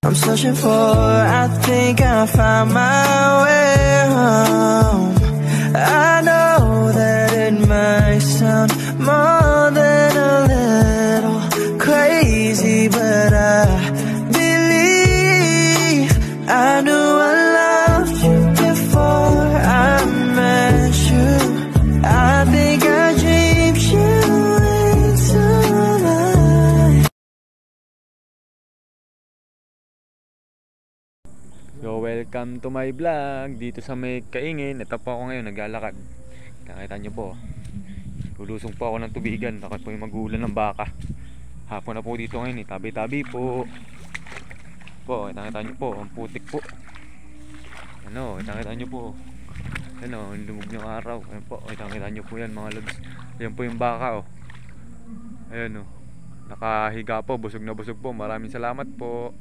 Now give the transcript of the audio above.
I'm searching for, I think I found my way home. I know that it might sound more than a little crazy, but I believe I knew I loved you before I met you. I think I dreamed you into life. So welcome to my vlog dito sa may Kaingin. Ito po ako ngayon naglalakad. Nakita nyo po, lulusong po ako ng tubigan. Takot po yung magulan ng baka. Hapon na po dito ngayon, tabi-tabi po. Nakita nyo po, ang putik po. Ano, nakita nyo po. Ano, ang lumog ng araw. Ayan po, nakita nyo po yan mga lods. Ayan po yung baka oh. Ayan oh, nakahiga po, busog na busog po. Maraming salamat po.